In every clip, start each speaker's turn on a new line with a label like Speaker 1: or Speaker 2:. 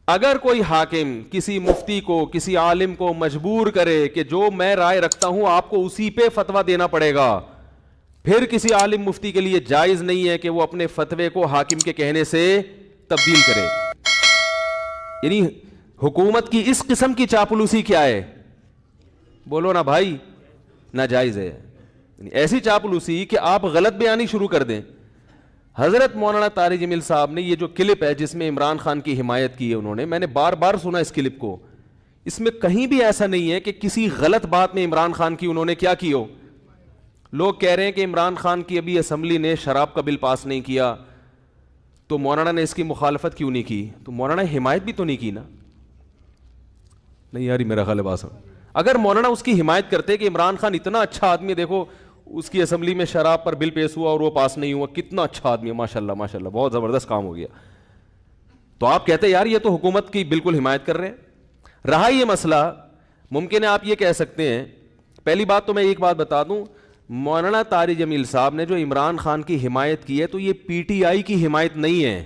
Speaker 1: اگر کوئی حاکم کسی مفتی کو کسی عالم کو مجبور کرے کہ جو میں رائے رکھتا ہوں آپ کو اسی پہ فتویٰ دینا پڑے گا، پھر کسی عالم مفتی کے لیے جائز نہیں ہے کہ وہ اپنے فتوے کو حاکم کے کہنے سے تبدیل کرے. یعنی حکومت کی اس قسم کی چاپلوسی کیا ہے؟ بولو نا بھائی، ناجائز ہے. ایسی چاپلوسی کہ آپ غلط بیانی شروع کر دیں. حضرت مولانا طارق جمیل صاحب نے یہ جو کلپ ہے جس میں عمران خان کی حمایت کی ہے انہوں نے، میں نے بار بار سنا اس کلپ کو، اس میں کہیں بھی ایسا نہیں ہے کہ کسی غلط بات میں عمران خان کی انہوں نے کیا کی ہو. لوگ کہہ رہے ہیں کہ عمران خان کی ابھی اسمبلی نے شراب کا بل پاس نہیں کیا تو مولانا نے اس کی مخالفت کیوں نہیں کی؟ تو مولانا حمایت بھی تو نہیں کی نا. نہیں یار میرا خیال ہے بات، اگر مولانا اس کی حمایت کرتے کہ عمران خان اتنا اچھا آدمی، دیکھو اس کی اسمبلی میں شراب پر بل پیش ہوا اور وہ پاس نہیں ہوا، کتنا اچھا آدمی ہے، ماشاءاللہ ماشاءاللہ بہت زبردست کام ہو گیا، تو آپ کہتے یار یہ تو حکومت کی بالکل حمایت کر رہے ہیں. رہا یہ مسئلہ، ممکن ہے آپ یہ کہہ سکتے ہیں، پہلی بات تو میں ایک بات بتا دوں، مولانا طارق جمیل صاحب نے جو عمران خان کی حمایت کی ہے تو یہ پی ٹی آئی کی حمایت نہیں ہے،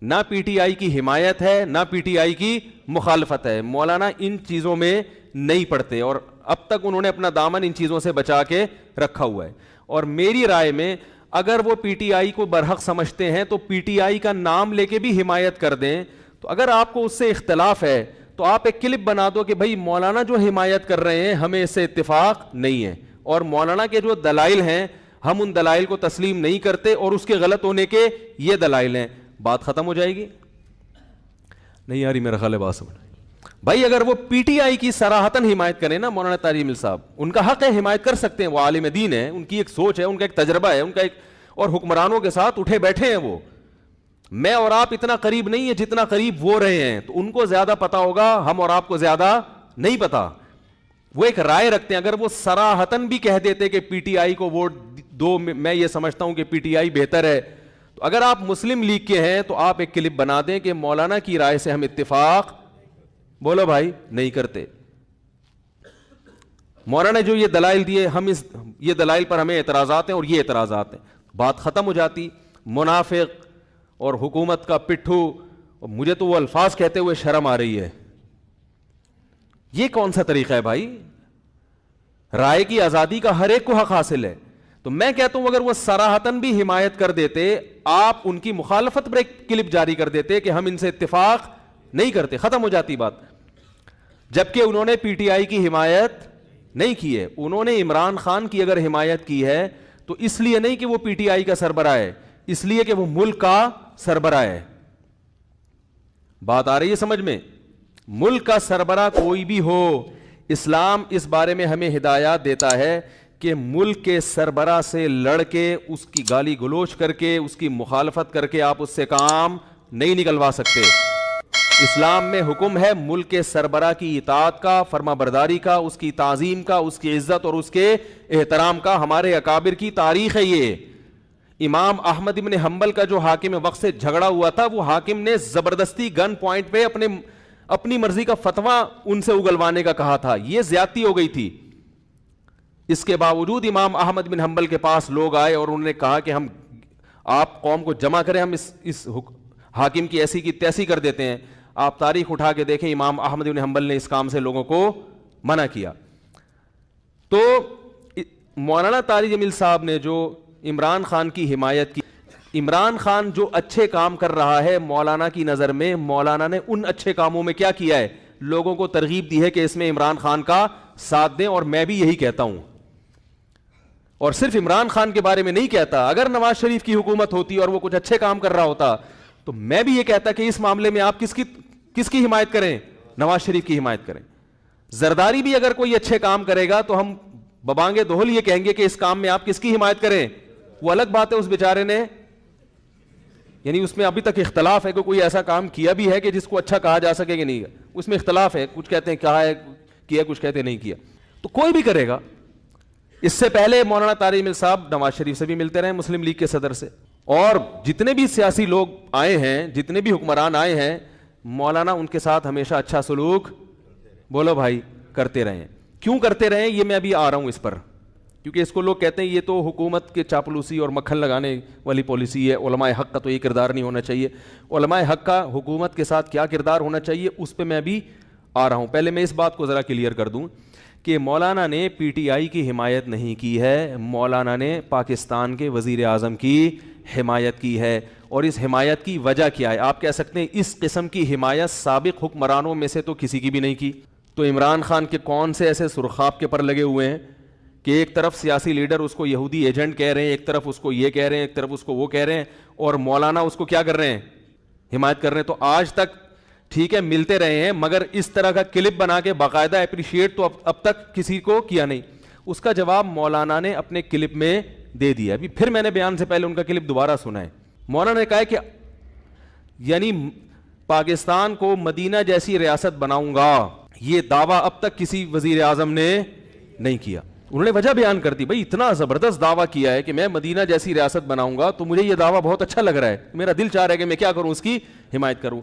Speaker 1: نہ پی ٹی آئی کی حمایت ہے نہ پی ٹی آئی کی مخالفت ہے. مولانا ان چیزوں میں نہیں پڑتے اور اب تک انہوں نے اپنا دامن ان چیزوں سے بچا کے رکھا ہوا ہے. اور میری رائے میں اگر وہ پی ٹی آئی کو برحق سمجھتے ہیں تو پی ٹی آئی کا نام لے کے بھی حمایت کر دیں. تو اگر آپ کو اس سے اختلاف ہے تو آپ ایک کلپ بنا دو کہ بھائی مولانا جو حمایت کر رہے ہیں ہمیں اس سے اتفاق نہیں ہے، اور مولانا کے جو دلائل ہیں ہم ان دلائل کو تسلیم نہیں کرتے اور اس کے غلط ہونے کے یہ دلائل ہیں. بات ختم ہو جائے گی. نہیں یاری میرا خیال ہے بات سمجھ بھائی. اگر وہ پی ٹی آئی کی صراحتاً حمایت کریں نا مولانا طارق جمیل صاحب، ان کا حق ہے حمایت کر سکتے ہیں، وہ عالم دین ہے، ان کی ایک سوچ ہے، ان کا ایک تجربہ ہے، ان کا ایک، اور حکمرانوں کے ساتھ اٹھے بیٹھے ہیں وہ. میں اور آپ اتنا قریب نہیں ہے جتنا قریب وہ رہے ہیں، تو ان کو زیادہ پتا ہوگا، ہم اور آپ کو زیادہ نہیں پتا. وہ ایک رائے رکھتے ہیں. اگر وہ صراحتاً بھی کہہ دیتے کہ پی ٹی آئی کو ووٹ دو، میں یہ سمجھتا ہوں کہ پی ٹی آئی بہتر ہے، تو اگر آپ مسلم لیگ کے ہیں تو آپ ایک کلپ بنا دیں کہ مولانا کی رائے سے ہم اتفاق، بولو بھائی، نہیں کرتے. مولانا نے جو یہ دلائل دیے، ہم یہ دلائل پر ہمیں اعتراضات ہیں اور یہ اعتراضات ہیں، بات ختم ہو جاتی. منافق اور حکومت کا پٹھو، مجھے تو وہ الفاظ کہتے ہوئے شرم آ رہی ہے. یہ کون سا طریقہ ہے بھائی؟ رائے کی آزادی کا ہر ایک کو حق حاصل ہے. تو میں کہتا ہوں اگر وہ صراحتاً بھی حمایت کر دیتے، آپ ان کی مخالفت پر ایک کلپ جاری کر دیتے کہ ہم ان سے اتفاق نہیں کرتے، ختم ہو جاتی بات. جبکہ انہوں نے پی ٹی آئی کی حمایت نہیں کی ہے. انہوں نے عمران خان کی اگر حمایت کی ہے تو اس لیے نہیں کہ وہ پی ٹی آئی کا سربراہ ہے، اس لیے کہ وہ ملک کا سربراہ ہے. بات آ رہی ہے سمجھ میں؟ ملک کا سربراہ کوئی بھی ہو، اسلام اس بارے میں ہمیں ہدایات دیتا ہے کہ ملک کے سربراہ سے لڑ کے، اس کی گالی گلوچ کر کے، اس کی مخالفت کر کے آپ اس سے کام نہیں نکلوا سکتے. اسلام میں حکم ہے ملک کے سربراہ کی اطاعت کا، فرما برداری کا، اس کی تعظیم کا، اس کی عزت اور اس کے احترام کا. ہمارے اکابر کی تاریخ ہے یہ. امام احمد بن حنبل کا جو حاکم وقت سے جھگڑا ہوا تھا، وہ حاکم نے زبردستی گن پوائنٹ پہ اپنی مرضی کا فتویٰ ان سے اگلوانے کا کہا تھا. یہ زیادتی ہو گئی تھی. اس کے باوجود امام احمد بن حنبل کے پاس لوگ آئے اور انہوں نے کہا کہ ہم، آپ قوم کو جمع کریں، ہم اس حاکم کی ایسی کی تیسی کر دیتے ہیں. آپ تاریخ اٹھا کے دیکھیں، امام احمد بن حنبل نے اس کام سے لوگوں کو منع کیا. تو مولانا طارق جمیل صاحب نے جو عمران خان کی حمایت کی، عمران خان جو اچھے کام کر رہا ہے مولانا کی نظر میں، مولانا نے ان اچھے کاموں میں کیا کیا ہے؟ لوگوں کو ترغیب دی ہے کہ اس میں عمران خان کا ساتھ دیں. اور میں بھی یہی کہتا ہوں، اور صرف عمران خان کے بارے میں نہیں کہتا. اگر نواز شریف کی حکومت ہوتی اور وہ کچھ اچھے کام کر رہا ہوتا تو میں بھی یہ کہتا کہ اس معاملے میں آپ کس کی حمایت کریں؟ نواز شریف کی حمایت کریں. زرداری بھی اگر کوئی اچھے کام کرے گا تو ہم ببانگے دہل یہ کہیں گے کہ اس کام میں آپ کس کی حمایت کریں. وہ الگ بات ہے، اس بیچارے نے، یعنی اس میں ابھی تک اختلاف ہے کہ کوئی ایسا کام کیا بھی ہے کہ جس کو اچھا کہا جا سکے کہ نہیں، اس میں اختلاف ہے. کچھ کہتے ہیں کہا ہے کیا، کچھ کہتے ہیں نہیں کیا. تو کوئی بھی کرے گا. اس سے پہلے مولانا طارق جمیل صاحب نواز شریف سے بھی ملتے رہے، مسلم لیگ کے صدر سے، اور جتنے بھی سیاسی لوگ آئے ہیں، جتنے بھی حکمران آئے ہیں، مولانا ان کے ساتھ ہمیشہ اچھا سلوک، بولو بھائی، کرتے رہے ہیں. کیوں کرتے رہے یہ میں ابھی آ رہا ہوں اس پر، کیونکہ اس کو لوگ کہتے ہیں یہ تو حکومت کے چاپلوسی اور مکھن لگانے والی پالیسی ہے، علماء حق کا تو یہ کردار نہیں ہونا چاہیے. علماء حق کا حکومت کے ساتھ کیا کردار ہونا چاہیے اس پہ میں ابھی آ رہا ہوں. پہلے میں اس بات کو ذرا کلیئر کر دوں کہ مولانا نے پی ٹی آئی کی حمایت نہیں کی ہے، مولانا نے پاکستان کے وزیر اعظم کی حمایت کی ہے. اور اس حمایت کی وجہ کیا ہے؟ آپ کہہ سکتے ہیں اس قسم کی حمایت سابق حکمرانوں میں سے تو کسی کی بھی نہیں کی. تو عمران خان کے کون سے ایسے سرخاب کے پر لگے ہوئے ہیں کہ ایک طرف سیاسی لیڈر اس کو یہودی ایجنٹ کہہ رہے ہیں، ایک طرف اس کو یہ کہہ رہے ہیں، ایک طرف اس کو وہ کہہ رہے ہیں، اور مولانا اس کو کیا کر رہے ہیں؟ حمایت کر رہے ہیں. تو آج تک ٹھیک ہے ملتے رہے ہیں، مگر اس طرح کا کلپ بنا کے باقاعدہ اپریشیٹ تو اب تک کسی کو کیا نہیں. اس کا جواب مولانا نے اپنے کلپ میں دے دیا. ابھی پھر میں نے بیان سے پہلے ان کا کلپ دوبارہ سنا ہے. مولانا نے کہا ہے کہ یعنی پاکستان کو مدینہ جیسی ریاست بناؤں گا، یہ دعویٰ اب تک کسی وزیر اعظم نے نہیں کیا. انہوں نے وجہ بیان کر دی، بھائی اتنا زبردست دعویٰ کیا ہے کہ میں مدینہ جیسی ریاست بناؤں گا، تو مجھے یہ دعویٰ بہت اچھا لگ رہا ہے، میرا دل چاہ رہا ہے کہ میں کیا کروں، اس کی حمایت کروں.